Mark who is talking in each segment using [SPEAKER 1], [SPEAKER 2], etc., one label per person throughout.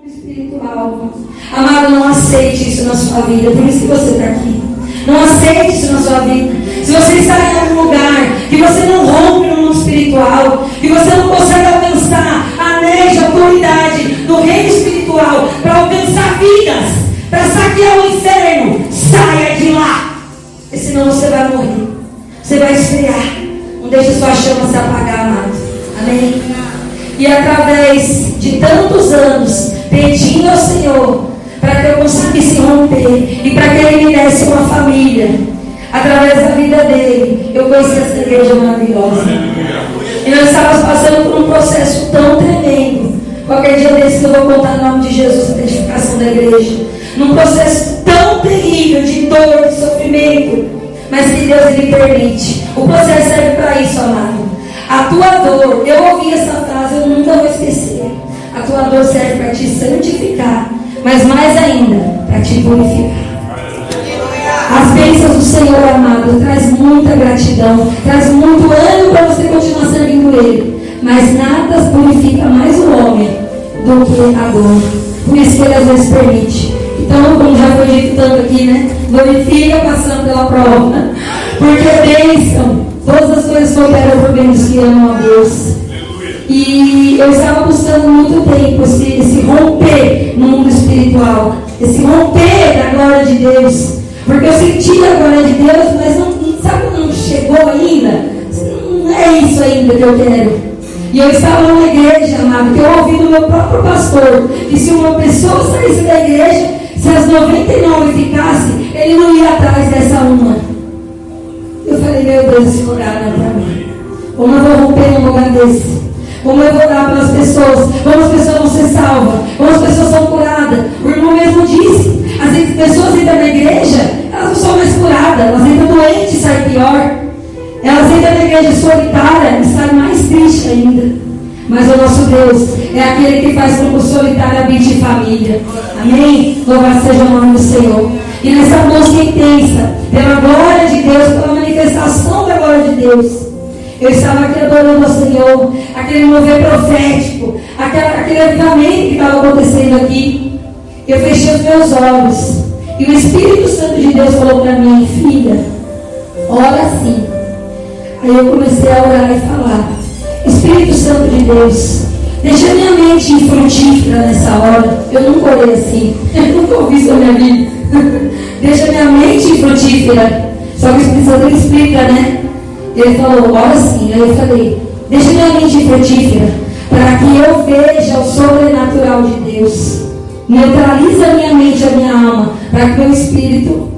[SPEAKER 1] Espiritual. Amado, não aceite isso na sua vida. Por isso que você está aqui. Não aceite isso na sua vida. Se você está em algum lugar que você não rompe no mundo espiritual, que você não consegue alcançar a anéis de autoridade do reino espiritual para alcançar vidas, para saquear o inferno, saia de lá. Porque senão você vai morrer. Você vai esfriar. Não deixe sua chama se apagar, amado. Amém? E através de tantos anos pedindo ao Senhor para que eu conseguisse romper e para que Ele me desse uma família, através da vida dele, eu conheci essa igreja maravilhosa. E nós estávamos passando por um processo tão tremendo. Qualquer dia desse eu vou contar o nome de Jesus, a edificação da igreja. Num processo tão terrível de dor, de sofrimento, mas que Deus Ele permite. O processo serve para isso, amado. A tua dor, eu ouvi essa frase, eu nunca vou esquecer. A tua dor serve para te santificar, mas mais ainda, para te purificar. As bênçãos do Senhor, amado, traz muita gratidão, traz muito ânimo para você continuar servindo Ele. Mas nada purifica mais o homem do que a dor. Por isso que Ele às vezes permite. Então, como já foi dito tanto aqui, né? Glorifica passando pela prova. Porque bênção, todas as coisas cooperam por bem dos que amam a Deus. E eu estava buscando muito tempo esse romper no mundo espiritual, esse romper da glória de Deus, porque eu sentia a glória de Deus, mas não chegou ainda. Não é isso ainda que eu quero. E eu estava numa igreja, amado, que eu ouvi do meu próprio pastor que se uma pessoa saísse da igreja, se as 99 ficassem, ele não ia atrás dessa uma. Eu falei, meu Deus, esse lugar não é para mim. Como eu vou romper num lugar desse? Como eu vou orar pelas pessoas? Como as pessoas vão ser salvas? Como as pessoas são curadas? O irmão mesmo disse, as pessoas entram na igreja, elas não são mais curadas, elas entram doentes e saem pior. Elas entram na igreja solitária e saem mais triste ainda. Mas o nosso Deus é aquele que faz com que o solitário habite em família. Amém? Louvado seja o nome do Senhor. E nessa busca intensa, pela glória de Deus, pela manifestação da glória de Deus, eu estava aqui adorando ao Senhor, aquele mover profético, aquele avivamento que estava acontecendo aqui. Eu fechei os meus olhos e o Espírito Santo de Deus falou para mim, filha, ora assim. Aí eu comecei a orar e falar, Espírito Santo de Deus, deixa minha mente frutífera nessa hora. Eu nunca orei assim, eu nunca ouvi isso na minha vida. Deixa minha mente frutífera. Só que o Espírito Santo ele explica, né? Ele falou, ora sim. Aí eu falei, deixa minha mente frutífera, para que eu veja o sobrenatural de Deus. Neutraliza a minha mente, a minha alma, para que o meu espírito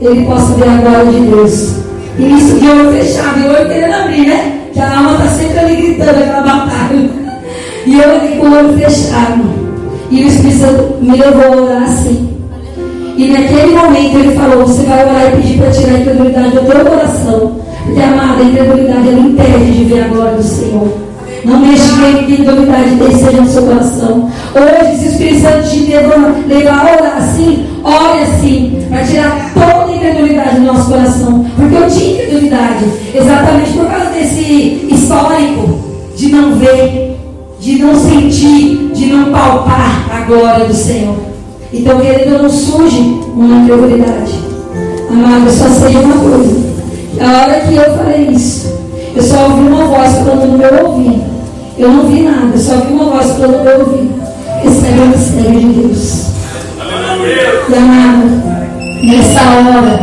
[SPEAKER 1] ele possa ver a glória de Deus. E isso de olho fechado, e olho querendo abrir, né? Que a alma está sempre ali gritando aquela batalha. E eu ali com o olho fechado. E o Espírito Santo me levou a orar assim. E naquele momento ele falou, você vai orar e pedir para tirar a incredulidade do teu coração. Porque, amada, a incredulidade ela impede de ver a glória do Senhor. Não deixe que a incredulidade dele seja no seu coração. Hoje, se o Espírito Santo te levar a orar assim, ore assim, para tirar toda a incredulidade do nosso coração. Porque eu tinha incredulidade, exatamente por causa desse histórico de não ver, de não sentir, de não palpar a glória do Senhor. Então, querido, não surge uma incredulidade. Amado, eu só sei uma coisa. A hora que eu falei isso, eu só ouvi uma voz falando no meu ouvido. Eu não vi nada, eu só ouvi uma voz falando no meu ouvido. Recebe o mistério de Deus. E amado, nessa hora,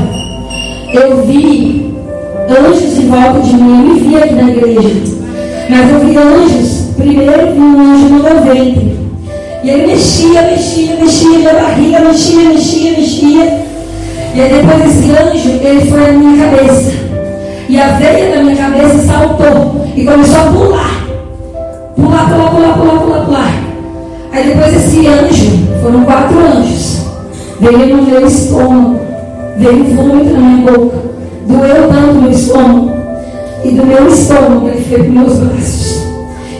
[SPEAKER 1] eu vi anjos em volta de mim. Eu me vi aqui na igreja. Mas eu vi anjos. Primeiro vi um anjo no meu ventre. E ele mexia, minha barriga, mexia. E aí depois esse anjo, ele foi na minha cabeça. E a veia da minha cabeça saltou. E começou a pular. Pular. Aí depois esse anjo, foram 4 anjos. Veio no meu estômago. Veio vômito na minha boca. Doeu tanto no meu estômago. E do meu estômago ele foi para os meus braços.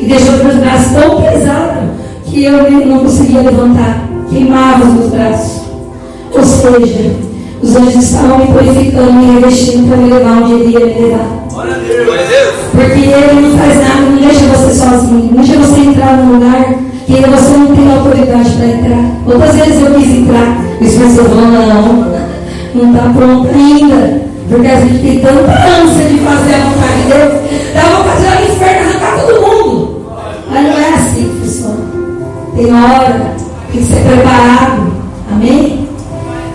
[SPEAKER 1] E deixou os meus braços tão pesados que eu não conseguia levantar. Queimava os meus braços. Ou seja, Os anjos estavam me purificando, me revestindo para me levar onde ele ia me levar. Porque ele não faz nada, não deixa você sozinho, não deixa você entrar num lugar que ainda você não tem autoridade para entrar. Outras vezes eu quis entrar, o Espírito Santo falou, não está pronto ainda. Porque a gente tem tanta ânsia de fazer a vontade de Deus, dá vontade de ir ao inferno, arrancar todo mundo. Mas não é assim que funciona. Tem hora, tem que ser preparado. Amém?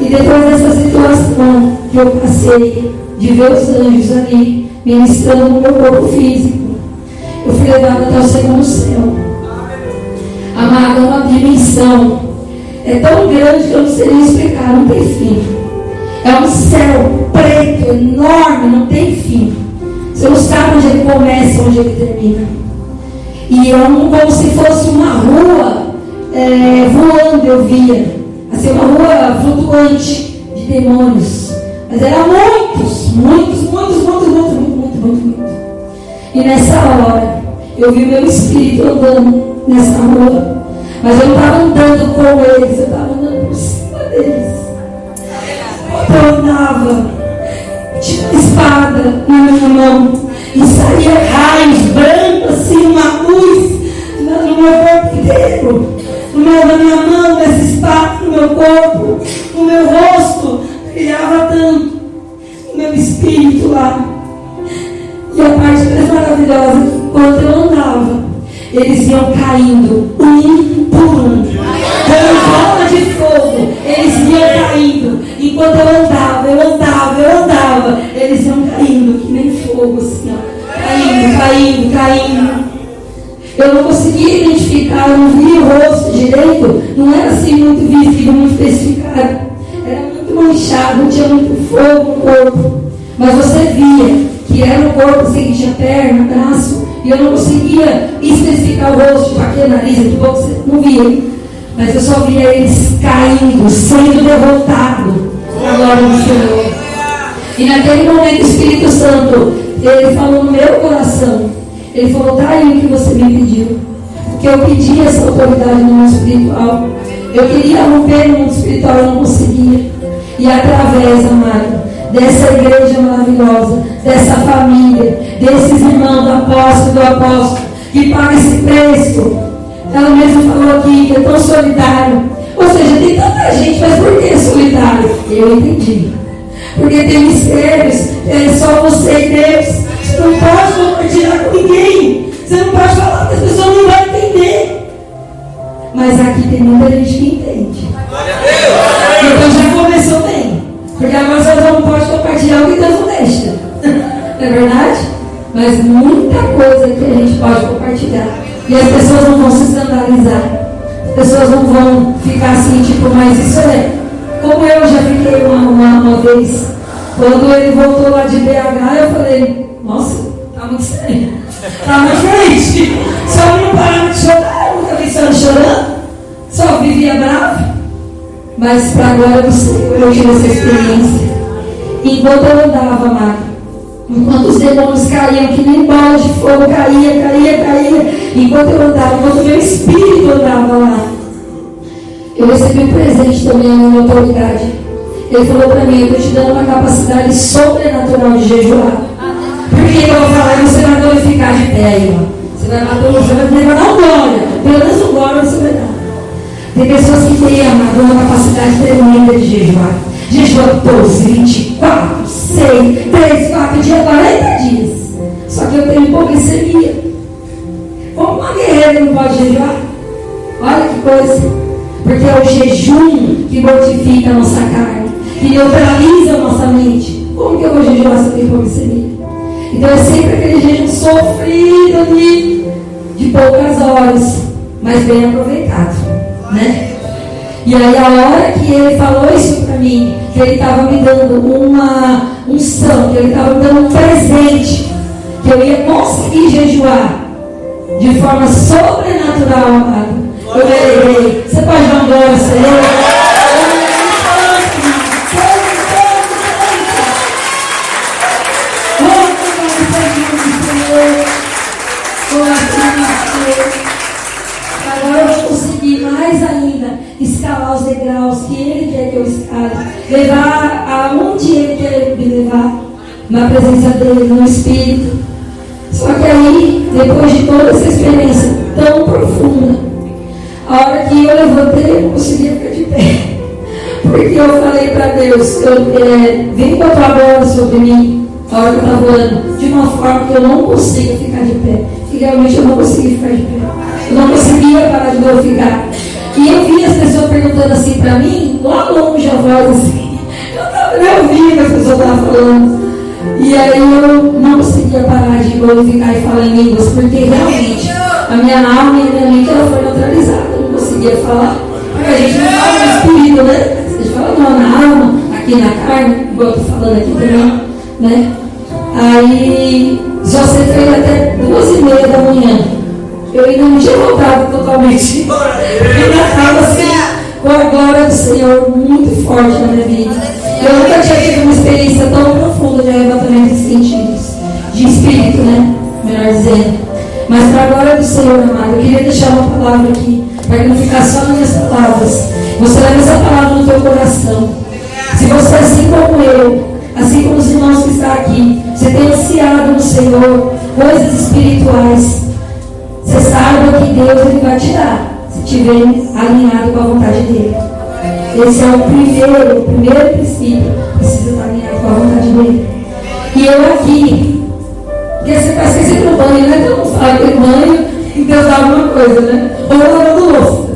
[SPEAKER 1] E depois dessa situação que eu passei, de ver os anjos ali, ministrando no meu corpo físico, eu fui levado até o segundo céu. Amado, é uma dimensão. É tão grande que eu não sei nem explicar, não tem fim. É um céu preto, enorme, não tem fim. Você não sabe onde ele começa, onde ele termina. E é como se fosse uma rua voando, eu via. Assim, uma rua flutuante de demônios. Mas eram muitos. E nessa hora, eu vi o meu espírito andando nessa rua. Mas eu não estava andando com eles, eu estava andando por cima deles. Eu andava, tinha uma espada na minha mão e saía raios brancos, assim, uma luz no meu corpo inteiro, na minha mão, nessa espada, no meu corpo, no meu rosto, brilhava tanto, o meu espírito lá. E a parte mais maravilhosa, enquanto eu andava, eles iam caindo, um por um. Como bola de fogo, eles iam caindo. Enquanto eu andava, eles iam caindo, que nem fogo, assim, ó. Caindo. Eu não conseguia identificar, eu não via o rosto direito, não era assim muito visível, muito especificado. Era muito manchado, não tinha muito fogo no corpo. Mas você via que era o corpo assim, que tinha perna, braço, e eu não conseguia especificar o rosto, tipo aqui, nariz, muito pouco, você não via. Mas eu só via eles caindo, sendo derrotados na glória do Senhor. E naquele momento o Espírito Santo, ele falou no meu coração, ele falou, tá aí o que você me pediu. Porque eu pedi essa autoridade no mundo espiritual. Eu queria romper no mundo espiritual, eu não conseguia. E através, amado, dessa igreja maravilhosa, dessa família, desses irmãos do apóstolo, que paga esse preço. Ela mesma falou aqui que é tão solidário. Ou seja, tem tanta gente, mas por que é solidário? Eu entendi. Porque tem mistérios, é só você e Deus. Você não pode compartilhar com ninguém. Você não pode falar que as pessoas não vão entender. Mas aqui tem muita gente que entende. Então já começou bem. Porque agora você não pode compartilhar o que Deus não deixa. Não é verdade? Mas muita coisa que a gente pode compartilhar. E as pessoas não vão se escandalizar. As pessoas não vão ficar assim, tipo, mas isso é. Como eu já fiquei uma vez, quando ele voltou lá de BH, eu falei, nossa, tá muito estranho. Tá muito diferente. Só não parava de chorar, eu nunca vi senhora chorando. Só vivia bravo. Mas para a glória do Senhor, eu tive essa experiência. Enquanto eu andava, amado, enquanto os demônios caíam, que nem bola de fogo, caía. Enquanto eu andava, enquanto o meu espírito andava lá, eu recebi um presente também na minha autoridade. Ele falou para mim, eu estou te dando uma capacidade sobrenatural de jejuar. Porque eu vou falar, você vai glorificar de pé, irmão. Você vai dar um glória. Pelo menos um glória você vai dar. Tem pessoas que têm, amado, uma capacidade tremenda de jejuar. Jejua 12, 24, 6, 3, 4 dias, 40 dias. Só que eu tenho hipoglicemia. Como uma guerreira não pode jejuar? Olha que coisa. Porque é o jejum que mortifica a nossa carne, que neutraliza a nossa mente. Como que eu vou jejuar se eu tenho hipoglicemia? Então é sempre aquele jejum sofrido de poucas horas, mas bem aproveitado, né? E aí a hora que ele falou isso para mim, que ele estava me dando uma unção, que ele estava me dando um presente, que eu ia conseguir jejuar de forma sobrenatural, amado. Eu errei. Você pode dar um glória ao Senhor? Agora eu vou conseguir mais ainda escalar os degraus que Ele quer que eu escale. levar aonde Ele quer me levar, na presença dEle, no Espírito. Só que aí, depois de toda essa experiência tão profunda, a hora que eu levantei, eu não conseguia ficar de pé. Porque eu falei para Deus, vem com a tua bola sobre mim, a hora que eu estava orando, de uma forma que eu não consiga ficar de pé. E realmente eu não conseguia ficar de pé. Eu não conseguia parar de glorificar. E eu vi as pessoas perguntando assim para mim, lá longe a voz assim. Eu ouvi que as pessoas estavam falando. E aí eu não conseguia parar de glorificar e falar em línguas, porque realmente a minha alma e a minha mente ela foi neutralizada. Eu não conseguia falar. Porque a gente não fala no espírito, né? A gente fala não, na alma, aqui na carne, igual eu estou falando aqui também, né? Aí só você fez até 2h30 da manhã. Eu ainda não tinha voltado totalmente. Eu ainda estava assim, com a glória do Senhor muito forte na minha vida. Eu nunca tinha tido uma experiência tão profunda de arrebatamento de sentidos, de espírito, né? Melhor dizendo. Mas para a glória do Senhor, amado, eu queria deixar uma palavra aqui, para que não ficar só nas minhas palavras. Você leva essa palavra no teu coração. Se você, assim como eu, assim como os irmãos que estão aqui, você tem ansiado no Senhor coisas espirituais, você saiba que Deus Ele vai te dar, se estiver alinhado com a vontade dEle. Esse é o primeiro princípio. Precisa estar alinhado com a vontade dEle. E eu aqui, porque você está esquecendo no banho, né? Então não fala que banho e Deus dá alguma coisa, né? Ou lavando louça.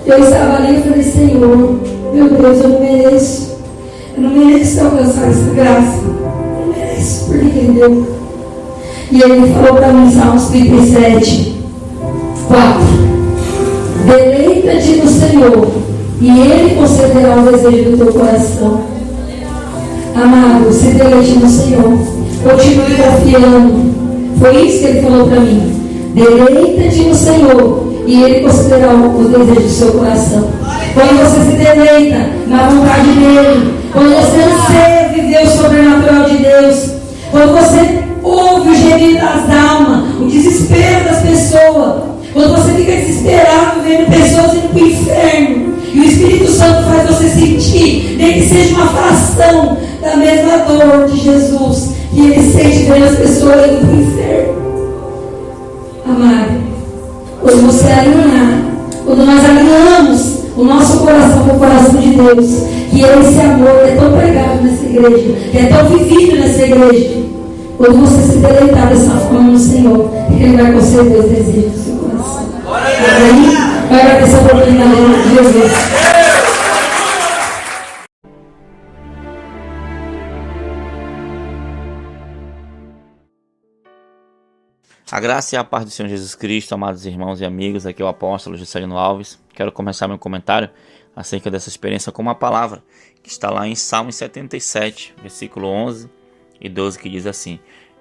[SPEAKER 1] Eu estava ali e falei, Senhor, meu Deus, eu não mereço. Eu não mereço alcançar essa graça. Eu não mereço, por que Ele deu? E Ele falou para mim, Salmos 37, 4. Deleita-te no Senhor, e Ele concederá o desejo do teu coração. Amado, se deleite no Senhor. Continue confiando. Foi isso que Ele falou para mim. Deleita-te no Senhor, e Ele concederá o desejo do seu coração. Quando você se deleita na vontade dEle, quando você anseia viver o sobrenatural de Deus, quando você ouve o gemido das almas, o desespero das pessoas, quando você fica desesperado vendo pessoas indo para o inferno, e o Espírito Santo faz você sentir, nem que seja uma fração da mesma dor de Jesus, que Ele sente vendo as pessoas indo para o inferno. Amado, quando você alinhar, quando nós alinhamos o nosso coração com o coração de Deus, que esse amor é tão pregado nessa igreja, que é tão vivido nessa igreja, quando você se deleitar dessa forma no Senhor, Ele vai conceder os desejos do seu coração. Amém? Vai agradecer a oportunidade de Jesus.
[SPEAKER 2] A graça e a paz do Senhor Jesus Cristo, amados irmãos e amigos, aqui é o apóstolo Juscelino Alves. Quero começar meu comentário acerca dessa experiência com uma palavra que está lá em Salmo 77, versículo 11 e 12, que diz assim: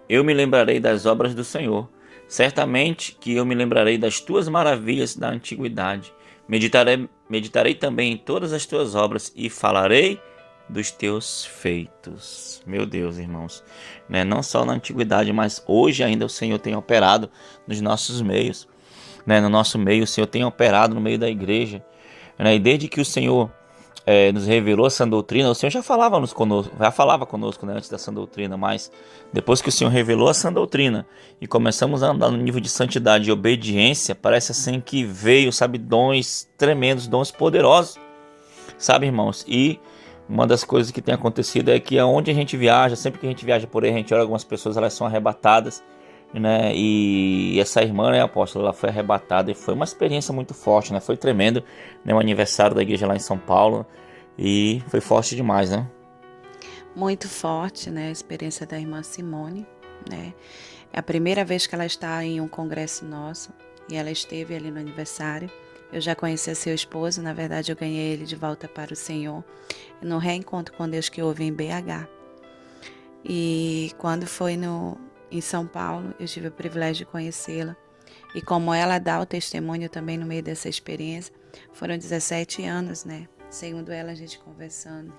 [SPEAKER 2] Eu me lembrarei das obras do Senhor, certamente que eu me lembrarei das tuas maravilhas da antiguidade. Meditarei também em todas as tuas obras e falarei dos teus feitos. Meu Deus, irmãos, né? Não só na antiguidade, mas hoje ainda o Senhor tem operado nos nossos meios, né? No nosso meio, o Senhor tem operado no meio da igreja, né? E desde que o Senhor nos revelou essa doutrina, o Senhor já falava conosco, né, antes dessa doutrina, mas depois que o Senhor revelou essa doutrina e começamos a andar no nível de santidade e obediência, parece assim que veio, sabe, dons tremendos, dons poderosos, sabe, irmãos? E uma das coisas que tem acontecido é que aonde a gente viaja, sempre que a gente viaja por aí, a gente olha algumas pessoas, elas são arrebatadas, né? E essa irmã, né, apóstola, ela foi arrebatada e foi uma experiência muito forte, né? Foi tremendo, né? O aniversário da igreja lá em São Paulo e foi forte demais, né?
[SPEAKER 3] Muito forte, né? A experiência da irmã Simone, né? É a primeira vez que ela está em um congresso nosso e ela esteve ali no aniversário. Eu já conhecia seu esposo, na verdade eu ganhei ele de volta para o Senhor no reencontro com Deus que houve em BH. E quando foi em São Paulo, eu tive o privilégio de conhecê-la. E como ela dá o testemunho também no meio dessa experiência, foram 17 anos, né? Segundo ela, a gente conversando,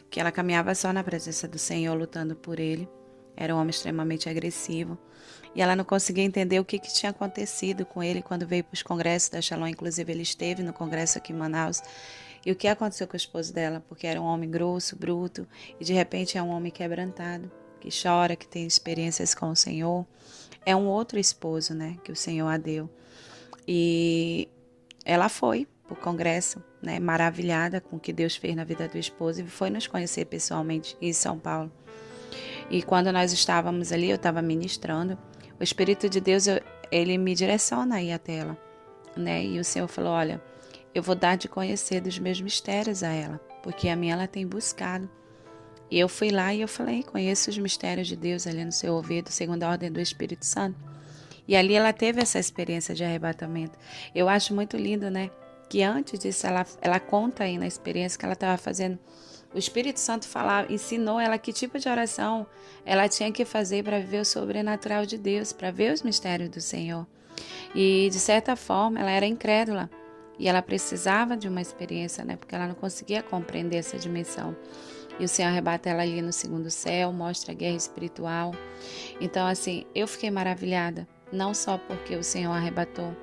[SPEAKER 3] que ela caminhava só na presença do Senhor, lutando por Ele. Era um homem extremamente agressivo. E ela não conseguia entender o que tinha acontecido com ele quando veio para os congressos da Shalom. Inclusive, ele esteve no congresso aqui em Manaus. E o que aconteceu com o esposo dela? Porque era um homem grosso, bruto, e de repente é um homem quebrantado, que chora, que tem experiências com o Senhor. É um outro esposo, né, que o Senhor a deu. E ela foi para o congresso, né, maravilhada com o que Deus fez na vida do esposo, e foi nos conhecer pessoalmente em São Paulo. E quando nós estávamos ali, eu estava ministrando, o Espírito de Deus, ele me direciona aí até ela, né? E o Senhor falou, olha, eu vou dar de conhecer dos meus mistérios a ela, porque a minha ela tem buscado. E eu fui lá e eu falei, conheço os mistérios de Deus ali no seu ouvido, segundo a ordem do Espírito Santo. E ali ela teve essa experiência de arrebatamento. Eu acho muito lindo, né? Que antes disso ela conta aí na experiência que ela estava fazendo. O Espírito Santo ensinou ela que tipo de oração ela tinha que fazer para viver o sobrenatural de Deus, para ver os mistérios do Senhor. E de certa forma ela era incrédula e ela precisava de uma experiência, né? Porque ela não conseguia compreender essa dimensão. E o Senhor arrebata ela ali no segundo céu, mostra a guerra espiritual. Então, assim, eu fiquei maravilhada, não só porque o Senhor arrebatou,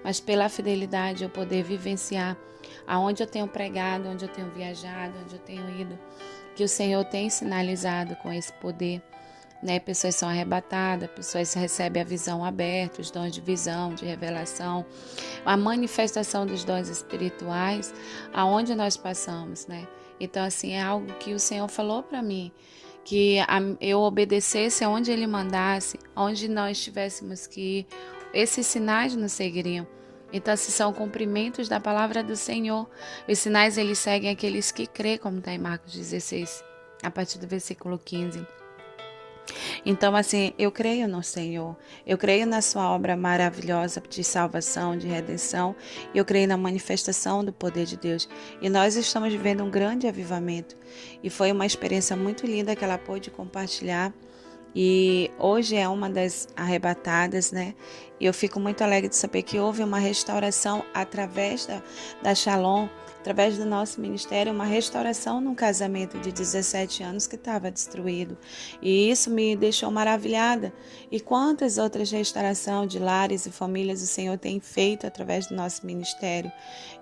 [SPEAKER 3] mas pela fidelidade eu poder vivenciar aonde eu tenho pregado, onde eu tenho viajado, onde eu tenho ido, que o Senhor tem sinalizado com esse poder, né? Pessoas são arrebatadas, pessoas recebem a visão aberta, os dons de visão, de revelação, a manifestação dos dons espirituais, aonde nós passamos, né? Então, assim, é algo que o Senhor falou para mim, que eu obedecesse aonde Ele mandasse, onde nós tivéssemos que ir, esses sinais nos seguiriam. Então, esses são cumprimentos da palavra do Senhor. Os sinais, eles seguem aqueles que crê, como está em Marcos 16, a partir do versículo 15. Então, assim, eu creio no Senhor, eu creio na sua obra maravilhosa de salvação, de redenção, e eu creio na manifestação do poder de Deus. E nós estamos vivendo um grande avivamento, e foi uma experiência muito linda que ela pôde compartilhar, e hoje é uma das arrebatadas, né? E eu fico muito alegre de saber que houve uma restauração através da Shalom, através do nosso ministério, uma restauração num casamento de 17 anos que estava destruído. E isso me deixou maravilhada. E quantas outras restaurações de lares e famílias o Senhor tem feito através do nosso ministério.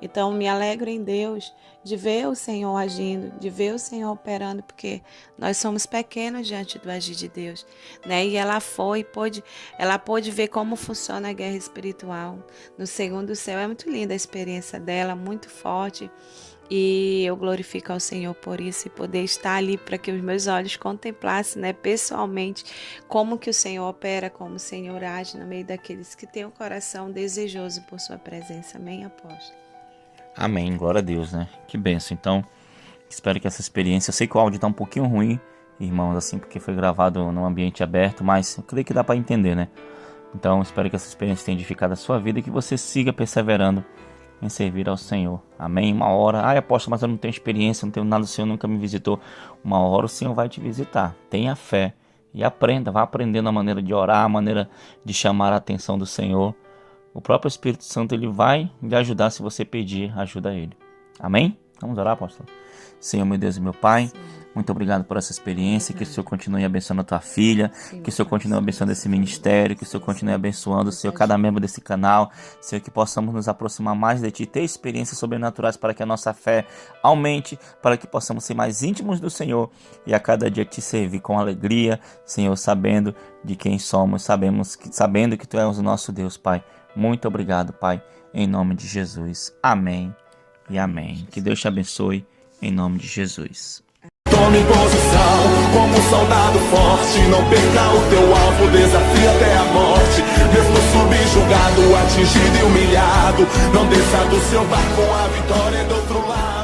[SPEAKER 3] Então, me alegro em Deus de ver o Senhor agindo, de ver o Senhor operando, porque nós somos pequenos diante do agir de Deus, né? E ela pôde ver como funciona a guerra espiritual no segundo céu. É muito linda a experiência dela, muito forte. E eu glorifico ao Senhor por isso e poder estar ali para que os meus olhos contemplassem, né, pessoalmente como que o Senhor opera, como o Senhor age no meio daqueles que têm o coração desejoso por sua presença. Amém, apóstolo?
[SPEAKER 2] Amém, glória a Deus, né? Que benção. Então, espero que essa experiência, eu sei que o áudio tá um pouquinho ruim, irmãos, assim, porque foi gravado num ambiente aberto, mas eu creio que dá para entender, né? Então, espero que essa experiência tenha edificado a sua vida e que você siga perseverando em servir ao Senhor. Amém? Uma hora, apóstolo, mas eu não tenho experiência, não tenho nada, o Senhor nunca me visitou. Uma hora o Senhor vai te visitar. Tenha fé e aprenda, vá aprendendo a maneira de orar, a maneira de chamar a atenção do Senhor. O próprio Espírito Santo, ele vai lhe ajudar se você pedir ajuda a ele. Amém? Vamos orar, apóstolo? Senhor, meu Deus e meu Pai, muito obrigado por essa experiência, que o Senhor continue abençoando a tua filha, que o Senhor continue abençoando esse ministério, que o Senhor continue abençoando, Senhor, cada membro desse canal, Senhor, que possamos nos aproximar mais de Ti, ter experiências sobrenaturais para que a nossa fé aumente, para que possamos ser mais íntimos do Senhor e a cada dia Te servir com alegria, Senhor, sabendo de quem somos, sabendo que Tu és o nosso Deus, Pai. Muito obrigado, Pai, em nome de Jesus. Amém e amém. Que Deus te abençoe, em nome de Jesus.
[SPEAKER 4] Tome posição como um soldado forte. Não perca o teu alvo, desafia até a morte. Mesmo subjugado, atingido e humilhado, não desça do seu barco, a vitória é do outro lado.